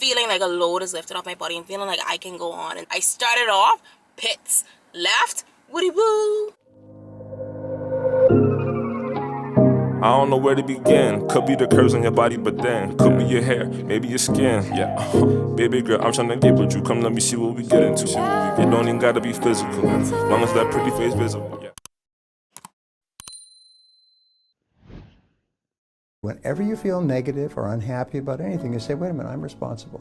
feeling like a load is lifted off my body. I'm feeling like I can go on. And I started off pits, left, woody woo. I don't know where to begin. Could be the curves on your body, but then could be your hair, maybe your skin. Yeah, baby girl, I'm tryna get with you. Come, let me see what we get into. It don't even gotta be physical, long as that pretty face visible. Yeah. Whenever you feel negative or unhappy about anything, you say, wait a minute, I'm responsible.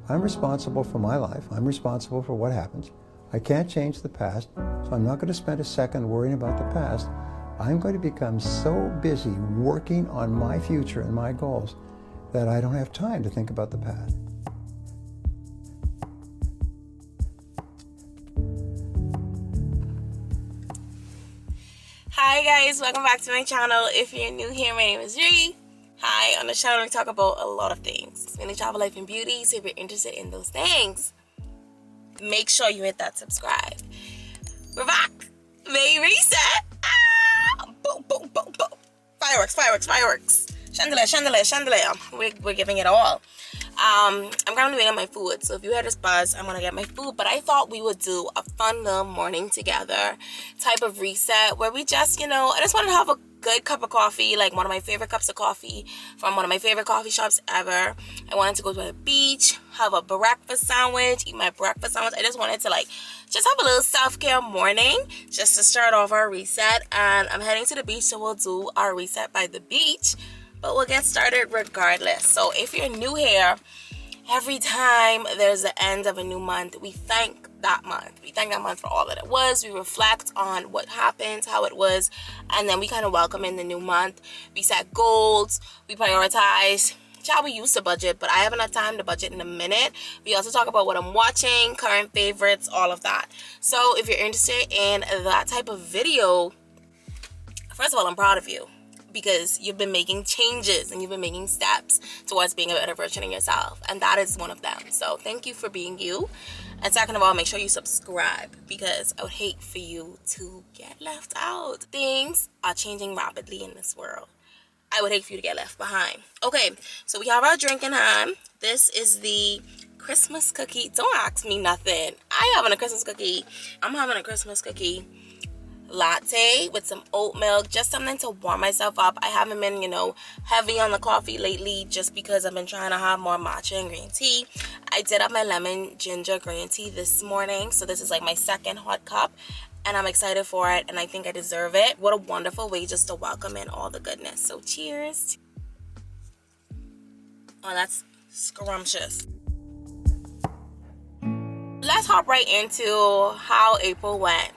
I'm responsible for my life. I'm responsible for what happens. I can't change the past, so I'm not going to spend a second worrying about the past. I'm going to become so busy working on my future and my goals that I don't have time to think about the past. Hi guys, welcome back to my channel. If you're new here, my name is Ree. Hi, on the channel we talk about a lot of things, mainly travel, life, and beauty. So if you're interested in those things, make sure you hit that subscribe. We're back. May reset. Boom, boom, boom, boom. Fireworks, fireworks, fireworks. Chandelier, chandelier, chandelier. We're giving it all. I'm currently waiting on my food, so if you hear this buzz, I'm gonna get my food. But I thought we would do a fun little morning together type of reset where we just, I just wanted to have a good cup of coffee, like one of my favorite cups of coffee from one of my favorite coffee shops ever. I wanted to go to the beach, have a breakfast sandwich, eat my breakfast sandwich. I just wanted to just have a little self-care morning just to start off our reset. And I'm heading to the beach, so we'll do our reset by the beach. But we'll get started regardless. So if you're new here, every time there's the end of a new month, we thank that month. We thank that month for all that it was. We reflect on what happened, how it was, and then we kind of welcome in the new month. We set goals, we prioritize. Child, we used to budget, but I haven't had time to budget in a minute. We also talk about what I'm watching, current favorites, all of that. So if you're interested in that type of video, first of all, I'm proud of you, because you've been making changes and you've been making steps towards being a better version of yourself, and that is one of them. So thank you for being you. And second of all, make sure you subscribe, because I would hate for you to get left out. Things are changing rapidly in this world. I would hate for you to get left behind. Okay, so we have our drink in hand. This is the Christmas cookie. Don't ask me nothing. I having a Christmas cookie. I'm having a Christmas cookie latte with some oat milk, just something to warm myself up. I haven't been, heavy on the coffee lately, just because I've been trying to have more matcha and green tea. I did have my lemon ginger green tea this morning, so this is like my second hot cup, and I'm excited for it, and I think I deserve it. What a wonderful way just to welcome in all the goodness. So cheers. Oh, that's scrumptious. Let's hop right into how April went.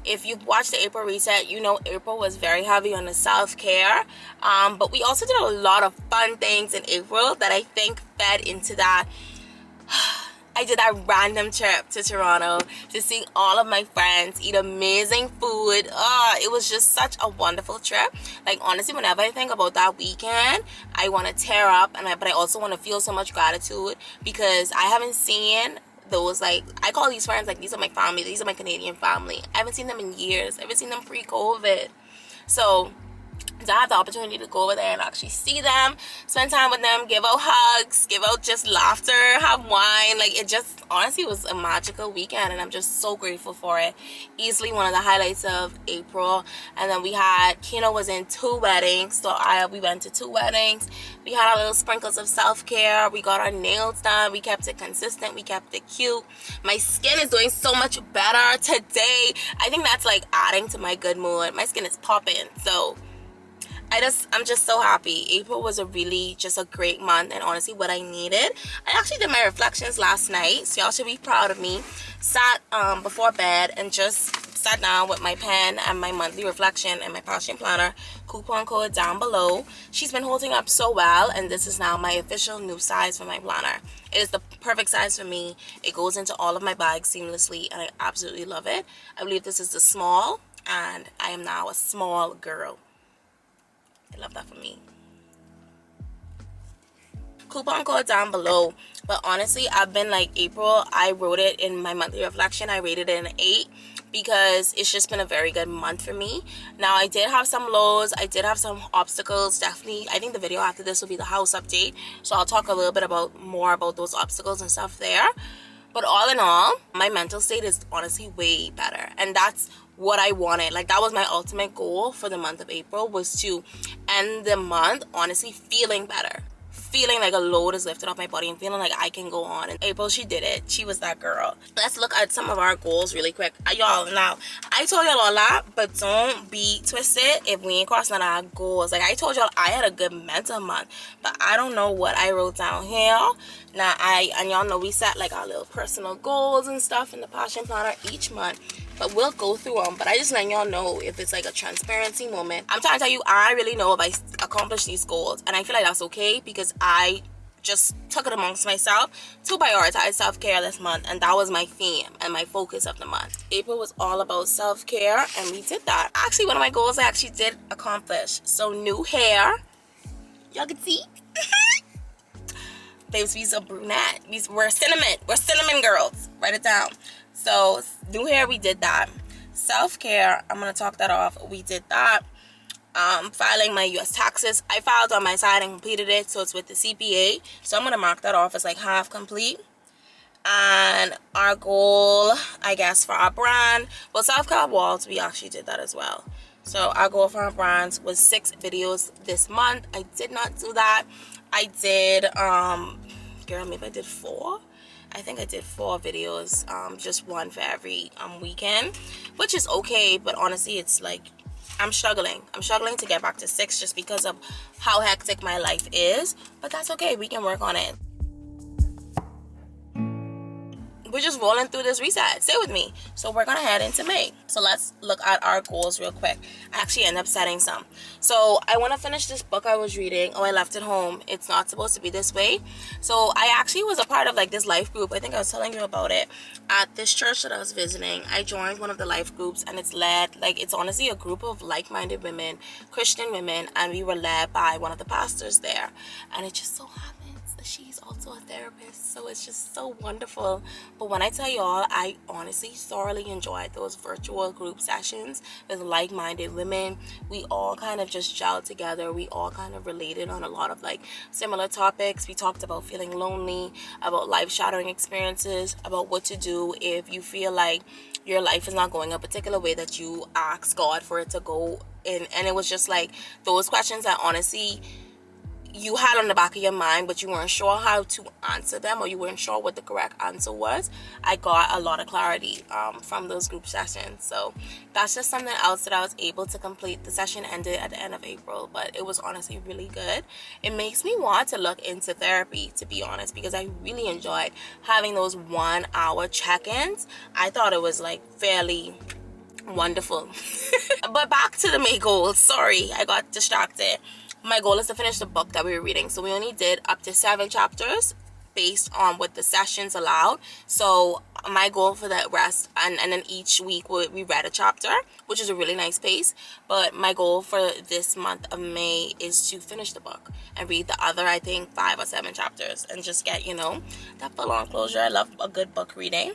If you've watched the April reset, you know April was very heavy on the self-care, but we also did a lot of fun things in April that I think fed into that. I did that random trip to Toronto to see all of my friends, eat amazing food. It was just such a wonderful trip. Like, honestly, whenever I think about that weekend, I want to tear up, but I also want to feel so much gratitude, because I haven't seen those, I call these friends, these are my family, these are my Canadian family. I haven't seen them in years. I haven't seen them pre-COVID. So to have the opportunity to go over there and actually see them, spend time with them, give out hugs, give out just laughter, have wine, it just honestly was a magical weekend, and I'm just so grateful for it. Easily one of the highlights of April. And then we had, Kino was in 2 weddings, so we went to 2 weddings. We had our little sprinkles of self-care. We got our nails done. We kept it consistent. We kept it cute. My skin is doing so much better today. I think that's adding to my good mood. My skin is popping, so I'm just so happy. April was just a great month, and honestly what I needed. I actually did my reflections last night, so y'all should be proud of me. Sat before bed and just sat down with my pen and my monthly reflection and my passion planner. Coupon code down below. She's been holding up so well, and this is now my official new size for my planner. It is the perfect size for me. It goes into all of my bags seamlessly, and I absolutely love it. I believe this is the small, and I am now a small girl. I love that for me. Coupon code down below. But honestly, I've been April, I wrote it in my monthly reflection. I rated it an 8 because it's just been a very good month for me. Now, I did have some lows, I did have some obstacles. Definitely, I think the video after this will be the house update, so I'll talk a little bit more about those obstacles and stuff there. But all in all, my mental state is honestly way better, and that's what I wanted. Like, that was my ultimate goal for the month of April, was to end the month honestly feeling better, feeling like a load is lifted off my body and feeling like I can go on. And April, she did it. She was that girl. Let's look at some of our goals really quick. Y'all, now, I told y'all a lot, but don't be twisted if we ain't crossing our goals. Like, I told y'all I had a good mental month, but I don't know what I wrote down here. Now, and y'all know we set like our little personal goals and stuff in the Passion Planner each month, but we'll go through them. But I just let y'all know if it's like a transparency moment. I'm trying to tell you, I really know if I accomplish these goals, and I feel like that's okay because I just took it amongst myself to prioritize self-care this month, and that was my theme and my focus of the month. April was all about self-care, and we did that. Actually, one of my goals I actually did accomplish. So, new hair. Y'all can see. Babes, we's a brunette. We're cinnamon girls. Write it down. So, new hair, we did that. Self-care, I'm gonna talk that off. We did that. Filing my U.S. taxes. I filed on my side and completed it, so it's with the CPA. So I'm gonna mark that off as like half complete. And our goal, I guess, for our brand, well, self-care walls, we actually did that as well. So our goal for our brands was 6 videos this month. I did not do that. I did, girl, maybe I did 4. I think I did 4 videos, just one for every weekend, which is okay, but honestly, it's like, I'm struggling to get back to 6 just because of how hectic my life is, but that's okay, we can work on it. We're just rolling through this reset. Stay with me. So we're gonna head into May. So let's look at our goals real quick. I actually ended up setting some. So I want to finish this book I was reading. Oh, I left it home. It's not supposed to be this way. So I actually was a part of like this life group. I think I was telling you about it at this church that I was visiting. I joined one of the life groups, and it's led, like, it's honestly a group of like-minded women, Christian women, and we were led by one of the pastors there. And it just so happens that she's also a therapist, so it's just so wonderful. But when I tell y'all, I honestly thoroughly enjoyed those virtual group sessions with like-minded women. We all kind of just gelled together. We all kind of related on a lot of like similar topics. We talked about feeling lonely, about life-shattering experiences, about what to do if you feel like your life is not going a particular way that you ask God for it to go in. And it was just like those questions that honestly you had on the back of your mind, but you weren't sure how to answer them, or you weren't sure what the correct answer was. I got a lot of clarity from those group sessions. So that's just something else that I was able to complete. The session ended at the end of April, but it was honestly really good. It makes me want to look into therapy, to be honest, because I really enjoyed having those 1-hour check-ins. I thought it was like fairly wonderful. But back to the May goals. Sorry, I got distracted. My goal is to finish the book that we were reading. So we only did up to 7 chapters based on what the sessions allowed. So my goal for the rest, and then each week we read a chapter, which is a really nice pace. But my goal for this month of May is to finish the book and read the other, I think, 5 or 7 chapters, and just get, you know, that full-on closure. I love a good book reading.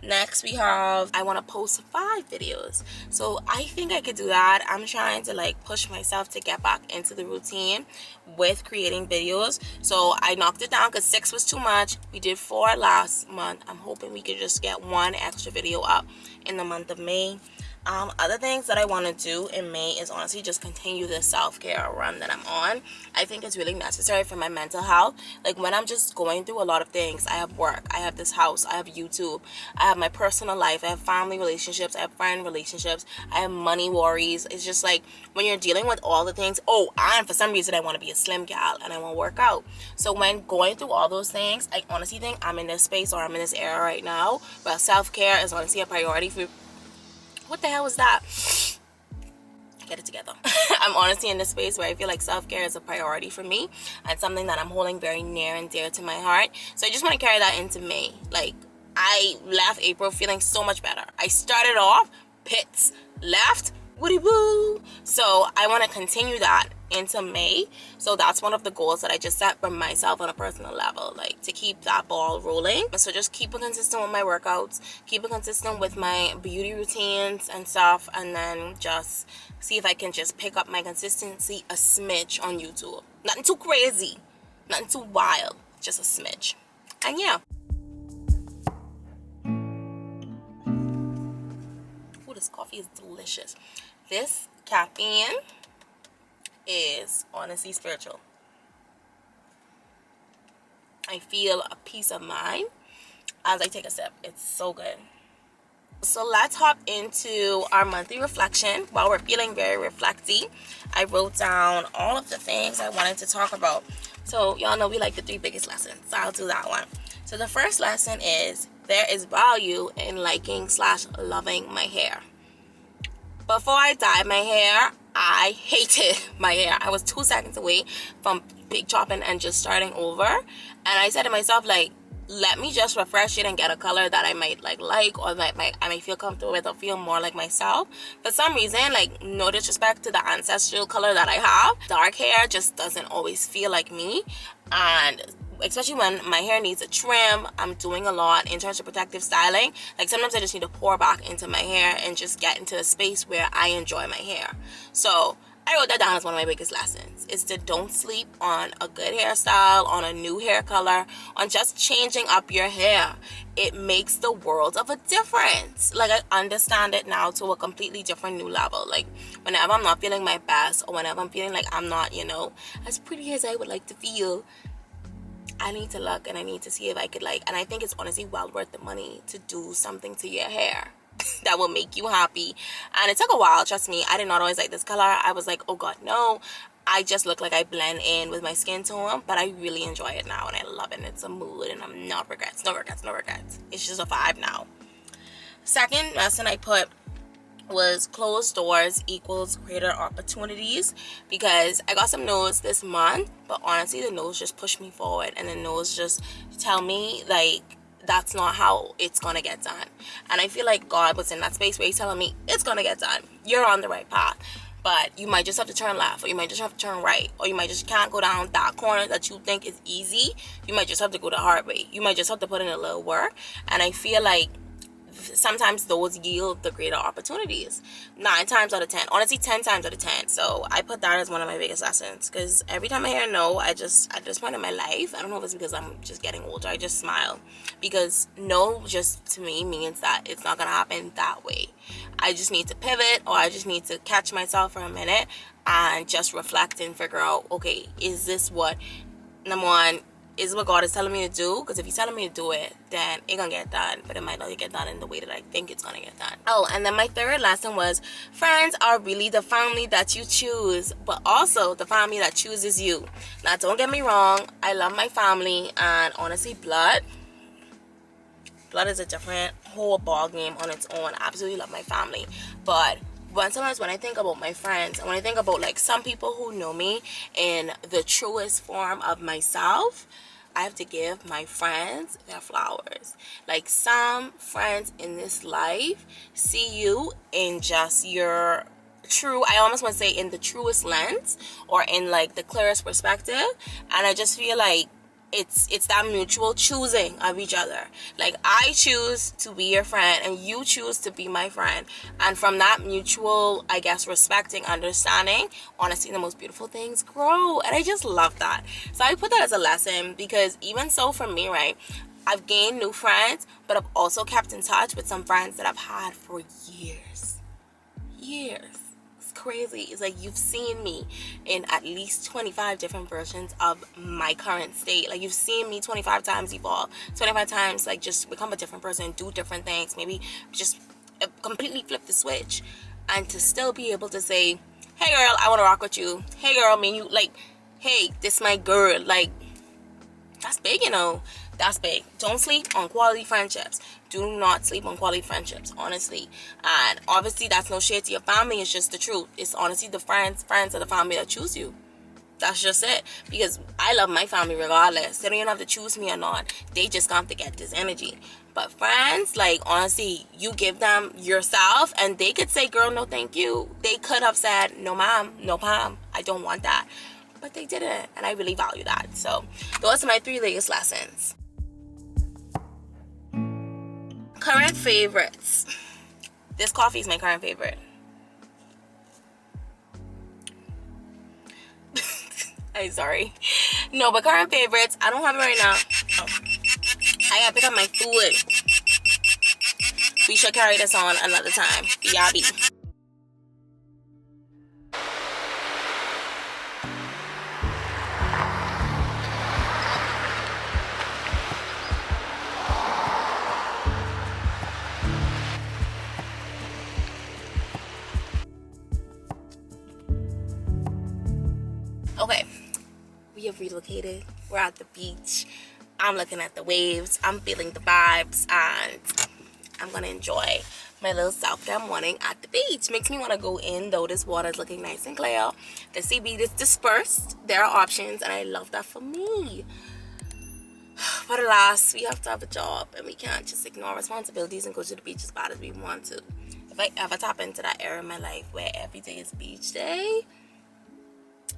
Next we have, I want to post 5 videos. So I think I could do that. I'm trying to like push myself to get back into the routine with creating videos. So I knocked it down because 6 was too much. We did 4 last month. I'm hoping we could just get 1 extra video up in the month of May. Other things that I want to do in May is honestly just continue this self-care run that I'm on. I think it's really necessary for my mental health. Like, when I'm just going through a lot of things, I have work, I have this house, I have YouTube, I have my personal life, I have family relationships, I have friend relationships, I have money worries. It's just like when you're dealing with all the things, and for some reason I want to be a slim gal and I want to work out. So when going through all those things, I honestly think I'm in this space, or I'm in this era right now where self-care is honestly a priority for. What the hell was that? Get it together. I'm honestly in this space where I feel like self-care is a priority for me and something that I'm holding very near and dear to my heart. So I just want to carry that into May. Like, I left April feeling so much better. I started off pits, left woody woo. So I want to continue that into May. So that's one of the goals that I just set for myself on a personal level, like to keep that ball rolling. So just keep it consistent with my workouts, keep it consistent with my beauty routines and stuff, and then just see if I can just pick up my consistency a smidge on YouTube. Nothing too crazy, nothing too wild, just a smidge. And yeah. Ooh, this coffee is delicious. This caffeine is honestly spiritual. I feel a peace of mind as I take a sip. It's so good. So let's hop into our monthly reflection. While we're feeling very reflecty, I wrote down all of the things I wanted to talk about. So y'all know we like the 3 biggest lessons, so I'll do that one. So the first lesson is there is value in liking/loving my hair. Before I dyed my hair, I hated my hair. I was 2 seconds away from big chopping and just starting over. And I said to myself, like, let me just refresh it and get a color that I might like or that I might feel comfortable with or feel more like myself. For some reason, like, no disrespect to the ancestral color that I have, dark hair just doesn't always feel like me. And especially when my hair needs a trim, I'm doing a lot in terms of protective styling. Like, sometimes I just need to pour back into my hair and just get into a space where I enjoy my hair. So I wrote that down as one of my biggest lessons, is to don't sleep on a good hairstyle, on a new hair color, on just changing up your hair. It makes the world of a difference. Like, I understand it now to a completely different new level. Like, whenever I'm not feeling my best, or whenever I'm feeling like I'm not, you know, as pretty as I would like to feel, I need to look and I need to see if I could, like, and I think it's honestly well worth the money to do something to your hair that will make you happy. And it took a while, trust me. I did not always like this color. I was like, oh god, no, I just look like I blend in with my skin tone. But I really enjoy it now and I love it, and it's a mood, and I'm not regrets. It's just a vibe now. Second lesson I put was closed doors equals greater opportunities, because I got some no's this month, but honestly the no's just push me forward, and the no's just tell me, like, that's not how it's gonna get done. And I feel like God was in that space where he's telling me it's gonna get done, you're on the right path, but you might just have to turn left, or you might just have to turn right, or you might just can't go down that corner that you think is easy. You might just have to go the hard way. You might just have to put in a little work. And I feel like sometimes those yield the greater opportunities. 9 times out of 10, honestly 10 times out of 10. So I put that as one of my biggest lessons, because every time I hear no, I just, at this point in my life, I don't know if it's because I'm just getting older, I just smile, because no just to me means that it's not gonna happen that way. I just need to pivot, or I just need to catch myself for a minute and just reflect and figure out, okay, is this what, number one, is what God is telling me to do? Because if he's telling me to do it, then it's gonna get done, but it might not get done in the way that I think it's gonna get done. Oh, and then my third lesson was friends are really the family that you choose, but also the family that chooses you. Now, don't get me wrong, I love my family, and honestly, blood is a different whole ball game on its own. I absolutely love my family, but sometimes when I think about my friends, and when I think about, like, some people who know me in the truest form of myself, I have to give my friends their flowers. Like, some friends in this life see you in just your true, I almost want to say in the truest lens, or in like the clearest perspective. And I just feel like it's that mutual choosing of each other. Like, I choose to be your friend and you choose to be my friend, and from that mutual, I guess, respecting, understanding, honestly the most beautiful things grow. And I just love that. So I put that as a lesson, because even so for me, right, I've gained new friends, but I've also kept in touch with some friends that I've had for years. Crazy. It's like you've seen me in at least 25 different versions of my current state. Like, you've seen me 25 times evolve, 25 times like just become a different person, do different things, maybe just completely flip the switch, and to still be able to say, hey girl, I want to rock with you. Hey girl, I mean, you, like, hey, this my girl. Like, that's big, you know. That's big. Don't sleep on quality friendships. Do not sleep on quality friendships, honestly. And obviously that's no shade to your family. It's just the truth. It's honestly the friends of the family that choose you. That's just it. Because I love my family regardless. They don't even have to choose me or not. They just have to get this energy. But friends, like, honestly, you give them yourself and they could say, girl, no thank you. They could have said, no ma'am, no ma'am, I don't want that. But they didn't, and I really value that. So those are my 3 latest lessons. Current favorites. This coffee is my current favorite. I'm sorry. No, but current favorites, I don't have it right now. Oh. I gotta pick up my food. We should carry this on another time. Yabby. Okay, we have relocated. We're at the beach. I'm looking at the waves. I'm feeling the vibes, and I'm gonna enjoy my little self-care morning at the beach. Makes me want to go in, though this water is looking nice and clear. The seaweed is dispersed. There are options, and I love that for me. But alas, we have to have a job, and we can't just ignore responsibilities and go to the beach as bad as we want to. If I ever tap into that era in my life where every day is beach day,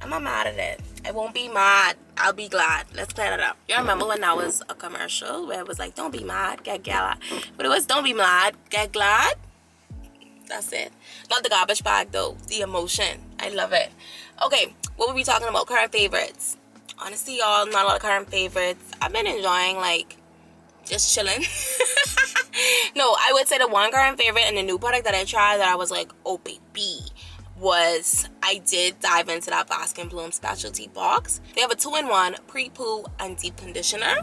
I'm not mad at it. I won't be mad. I'll be glad. Let's plan it up. You remember when that was a commercial where it was like, don't be mad, get glad. But it was, don't be mad, get glad. That's it. Not the garbage bag though. The emotion. I love it. Okay, what were we talking about? Current favorites. Honestly, y'all, not a lot of current favorites. I've been enjoying, like, just chilling. No, I would say the one current favorite and the new product that I tried that I was like, oh baby, was I did dive into that Bask Bloom specialty box. They have a 2-in-1 Prepoo and deep conditioner.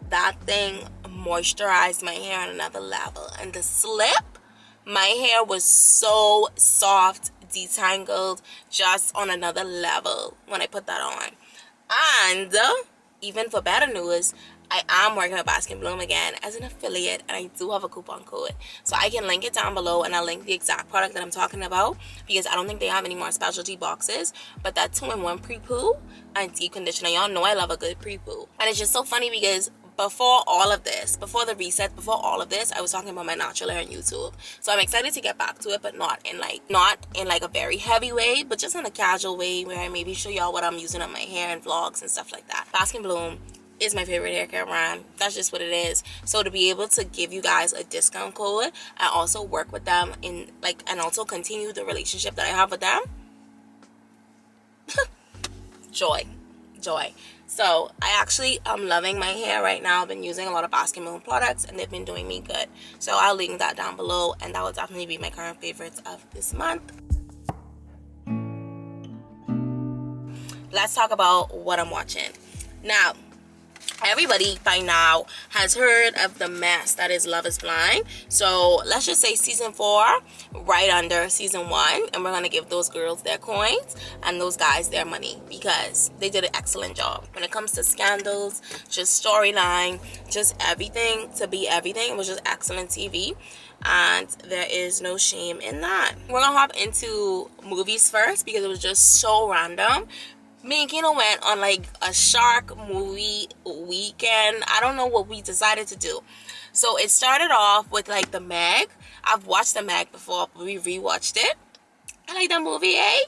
That thing moisturized my hair on another level. And the slip, my hair was so soft, detangled, just on another level when I put that on. And even for better news, I am working with Bask Bloom again as an affiliate, and I do have a coupon code. So I can link it down below, and I'll link the exact product that I'm talking about, because I don't think they have any more specialty boxes. But that 2-in-1 Prepoo and deep conditioner, y'all know I love a good Prepoo. And it's just so funny because before all of this, before the reset, before all of this, I was talking about my natural hair on YouTube. So I'm excited to get back to it, but not in like a very heavy way, but just in a casual way where I maybe show y'all what I'm using on my hair and vlogs and stuff like that. Bask Bloom is my favorite hair care brand. That's just what it is. So to be able to give you guys a discount code and also work with them in like, and also continue the relationship that I have with them, joy. So I actually am loving my hair right now. I've been using a lot of Bask Bloom products, and they've been doing me good. So I'll link that down below, and that will definitely be my current favorites of this month. Let's talk about what I'm watching now. Everybody by now has heard of the mess that is Love is Blind. So let's just say season 4, right under season 1, and we're gonna give those girls their coins and those guys their money, because they did an excellent job when it comes to scandals, just storyline, just everything. To be everything, it was just excellent TV, and there is no shame in that. We're gonna hop into movies first because it was just so random. Me and Kino went on like a shark movie weekend. I don't know what we decided to do. So it started off with like the Meg. I've watched the Meg before, but we rewatched it. I like that movie, eh?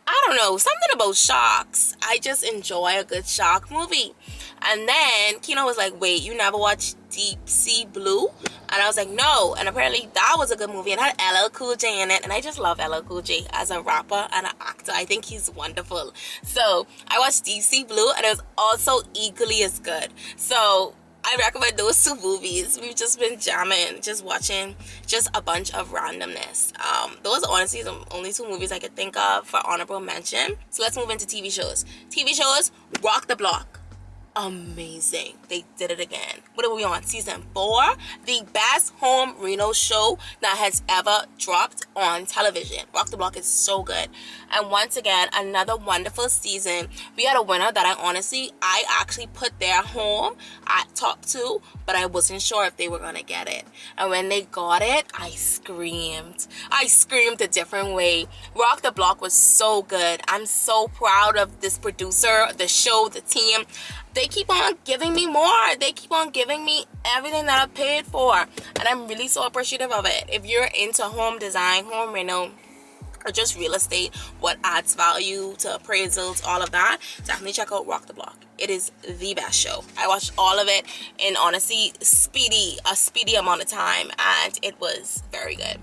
I don't know, something about sharks. I just enjoy a good shark movie. And then Kino was like, wait, you never watched Deep Sea Blue? And I was like, no. And apparently that was a good movie, and had LL Cool J in it. And I just love LL Cool J as a rapper and an actor. I think he's wonderful. So I watched Deep Sea Blue, and it was also equally as good. So I recommend those 2 movies. We've just been jamming, just watching just a bunch of randomness. Those are honestly the only 2 movies I could think of for honorable mention. So let's move into TV shows. TV shows, rock the block. amazing. They did it again. What are we on? Season 4, the best home reno show that has ever dropped on television. Rock the Block is so good. And once again, another wonderful season. We had a winner that I actually put their home at top 2, but I wasn't sure if they were gonna get it. And when they got it, I screamed. I screamed a different way. Rock the Block was so good. I'm so proud of this producer, the show, the team. They keep on giving me more. They keep on giving me everything that I paid for. And I'm really so appreciative of it. If you're into home design, home reno, or just real estate, what adds value to appraisals, all of that, definitely check out Rock the Block. It is the best show. I watched all of it in honestly a speedy amount of time, and it was very good.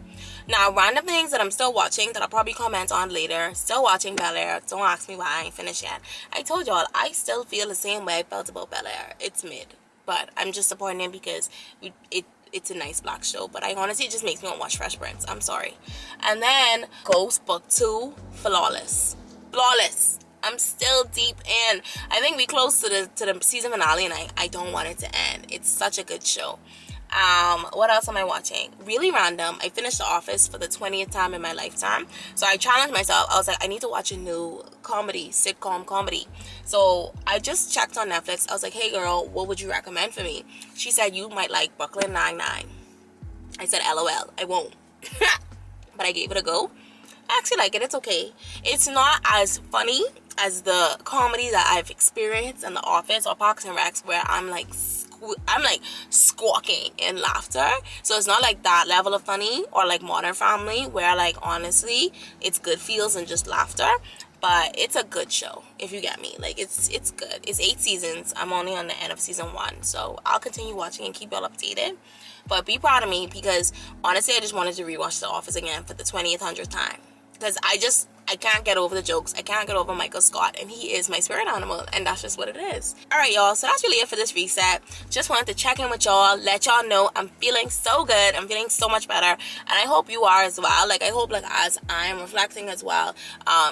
Now, random things that I'm still watching that I'll probably comment on later. Still watching Bel Air. Don't ask me why I ain't finished yet. I told y'all I still feel the same way I felt about Bel Air. It's mid, but I'm just supporting it because it's a nice black show. But I honestly, it just makes me want to watch Fresh Prince. I'm sorry. And then Ghost Book 2, flawless. I'm still deep in. I think we close to the season finale, and I don't want it to end. It's such a good show. What else am I watching? Really random. I finished The Office for the 20th time in my lifetime. So I challenged myself. I was like, I need to watch a new sitcom comedy. So I just checked on Netflix. I was like, hey girl, what would you recommend for me? She said, you might like Brooklyn Nine-Nine. I said, LOL, I won't. But I gave it a go. I actually like it. It's okay. It's not as funny as the comedy that I've experienced in The Office or Parks and Recs, where I'm like squawking in laughter. So it's not like that level of funny, or like Modern Family, where like honestly it's good feels and just laughter. But it's a good show, if you get me. Like it's good. It's 8 seasons. I'm only on the end of season 1, so I'll continue watching and keep y'all updated. But be proud of me, because honestly I just wanted to rewatch The Office again for the 100th time, because I can't get over the jokes. I can't get over Michael Scott, and he is my spirit animal, and that's just what it is. Alright y'all, so that's really it for this reset. Just wanted to check in with y'all, let y'all know I'm feeling so good. I'm feeling so much better, and I hope you are as well. Like I hope, like as I'm reflecting as well,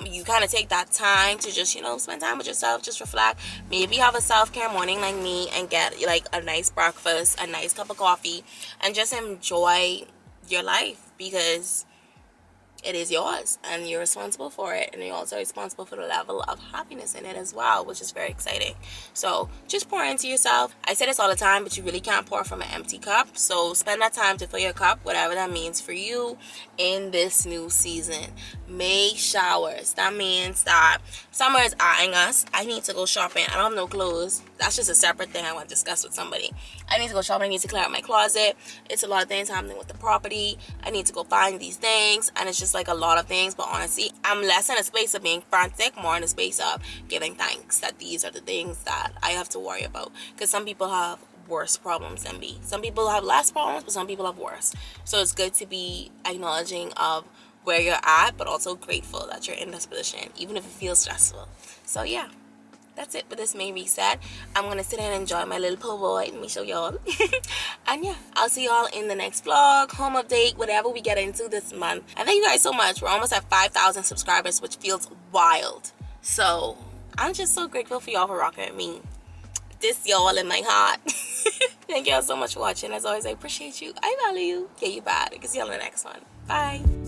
you kind of take that time to just, spend time with yourself, just reflect. Maybe have a self-care morning like me and get like a nice breakfast, a nice cup of coffee, and just enjoy your life, because it is yours and you're responsible for it, and you're also responsible for the level of happiness in it as well, which is very exciting. So just pour into yourself. I say this all the time, but you really can't pour from an empty cup. So spend that time to fill your cup, whatever that means for you in this new season. May showers. That means that summer is eyeing us. I need to go shopping. I don't have no clothes. That's just a separate thing I want to discuss with somebody. I need to go shopping. I need to clear out my closet. It's a lot of things happening with the property. I need to go find these things, and it's just like a lot of things. But honestly, I'm less in a space of being frantic, more in a space of giving thanks that these are the things that I have to worry about, because some people have worse problems than me. Some people have less problems, but some people have worse. So it's good to be acknowledging of where you're at, but also grateful that you're in this position, even if it feels stressful. So yeah, that's it for this May reset. I'm gonna sit and enjoy my little po' boy. Let me show y'all. And yeah, I'll see y'all in the next vlog, home update, whatever we get into this month. And thank you guys so much. We're almost at 5,000 subscribers, which feels wild. So I'm just so grateful for y'all for rocking with me. This y'all in my heart. Thank y'all so much for watching. As always, I appreciate you. I value you. Yeah, you bad. I can see y'all in the next one. Bye.